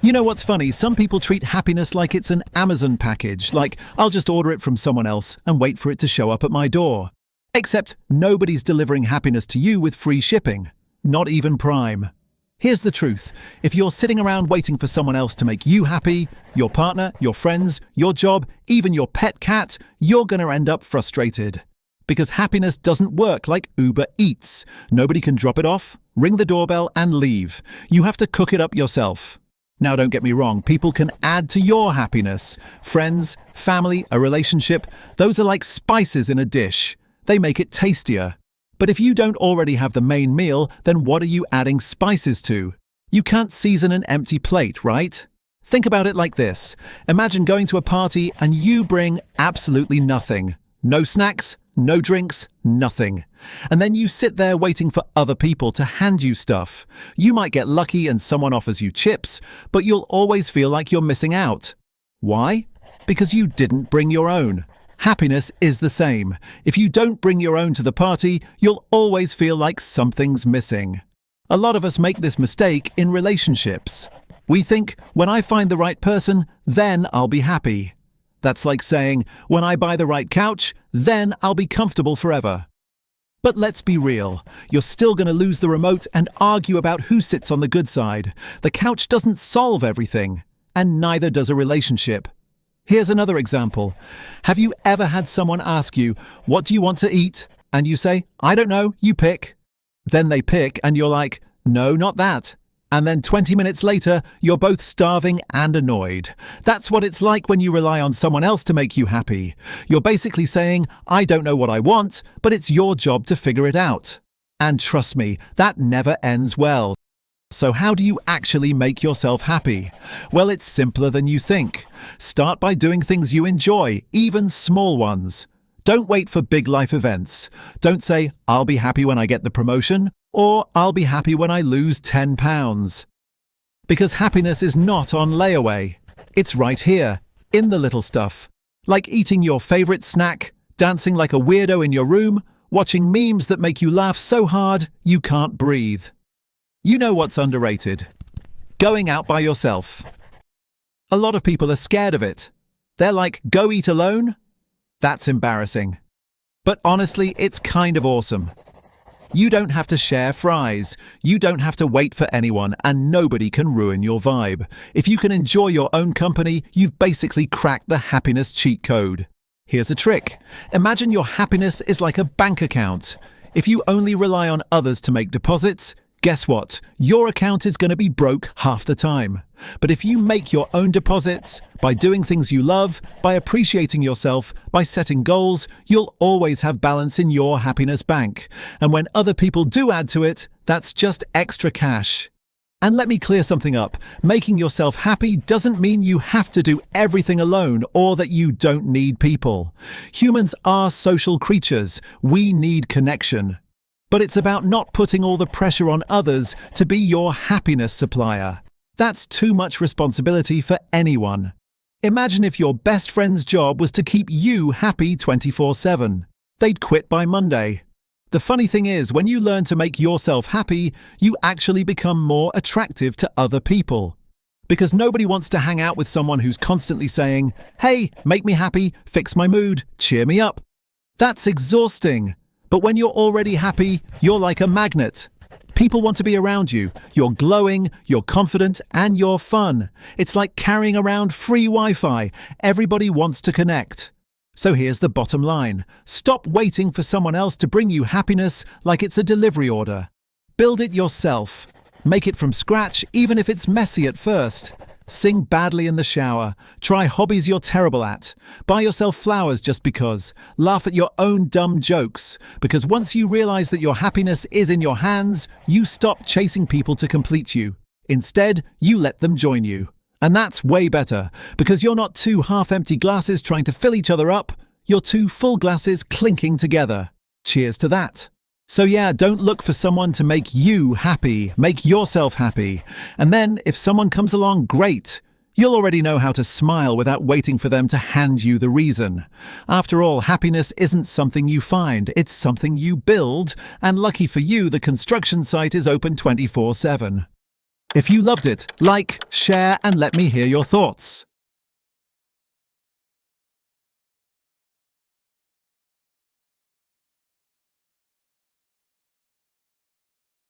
You know what's funny? Some people treat happiness like it's an Amazon package, like I'll just order it from someone else and wait for it to show up at my door. Except nobody's delivering happiness to you with free shipping. Not even Prime. Here's the truth. If you're sitting around waiting for someone else to make you happy, your partner, your friends, your job, even your pet cat, you're gonna end up frustrated. Because happiness doesn't work like Uber Eats. Nobody can drop it off, ring the doorbell, and leave. You have to cook it up yourself. Now don't get me wrong, people can add to your happiness. Friends, family, a relationship, those are like spices in a dish. They make it tastier. But if you don't already have the main meal, then what are you adding spices to? You can't season an empty plate, right? Think about it like this. Imagine going to a party and you bring absolutely nothing. No snacks, no drinks, nothing. And then you sit there waiting for other people to hand you stuff. You might get lucky and someone offers you chips, but you'll always feel like you're missing out. Why? Because you didn't bring your own. Happiness is the same. If you don't bring your own to the party, you'll always feel like something's missing. A lot of us make this mistake in relationships. We think, when I find the right person, then I'll be happy. That's like saying, when I buy the right couch, then I'll be comfortable forever. But let's be real. You're still going to lose the remote and argue about who sits on the good side. The couch doesn't solve everything, and neither does a relationship. Here's another example. Have you ever had someone ask you, "What do you want to eat?" And you say, "I don't know, you pick." Then they pick and you're like, "No, not that." And then 20 minutes later, you're both starving and annoyed. That's what it's like when you rely on someone else to make you happy. You're basically saying, "I don't know what I want, but it's your job to figure it out." And trust me, that never ends well. So how do you actually make yourself happy? Well, it's simpler than you think. Start by doing things you enjoy, even small ones. Don't wait for big life events. Don't say, "I'll be happy when I get the promotion," or "I'll be happy when I lose 10 pounds. Because happiness is not on layaway. It's right here, in the little stuff. Like eating your favorite snack, dancing like a weirdo in your room, watching memes that make you laugh so hard you can't breathe. You know what's underrated? Going out by yourself. A lot of people are scared of it. They're like, "Go eat alone?" That's embarrassing. But honestly, it's kind of awesome. You don't have to share fries. You don't have to wait for anyone, and nobody can ruin your vibe. If you can enjoy your own company, you've basically cracked the happiness cheat code. Here's a trick. Imagine your happiness is like a bank account. If you only rely on others to make deposits, guess what? Your account is going to be broke half the time. But if you make your own deposits, by doing things you love, by appreciating yourself, by setting goals, you'll always have balance in your happiness bank. And when other people do add to it, that's just extra cash. And let me clear something up. Making yourself happy doesn't mean you have to do everything alone or that you don't need people. Humans are social creatures. We need connection. But it's about not putting all the pressure on others to be your happiness supplier. That's too much responsibility for anyone. Imagine if your best friend's job was to keep you happy 24/7. They'd quit by Monday. The funny thing is, when you learn to make yourself happy, you actually become more attractive to other people. Because nobody wants to hang out with someone who's constantly saying, "Hey, make me happy, fix my mood, cheer me up." That's exhausting. But when you're already happy, you're like a magnet. People want to be around you. You're glowing, you're confident, and you're fun. It's like carrying around free Wi-Fi. Everybody wants to connect. So here's the bottom line. Stop waiting for someone else to bring you happiness like it's a delivery order. Build it yourself. Make it from scratch, even if it's messy at first. Sing badly in the shower. Try hobbies you're terrible at. Buy yourself flowers just because. Laugh at your own dumb jokes. Because once you realize that your happiness is in your hands, you stop chasing people to complete you. Instead, you let them join you. And that's way better, because you're not two half-empty glasses trying to fill each other up. You're two full glasses clinking together. Cheers to that. So yeah, don't look for someone to make you happy. Make yourself happy. And then, if someone comes along, great. You'll already know how to smile without waiting for them to hand you the reason. After all, happiness isn't something you find, it's something you build. And lucky for you, the construction site is open 24/7. If you loved it, like, share, and let me hear your thoughts.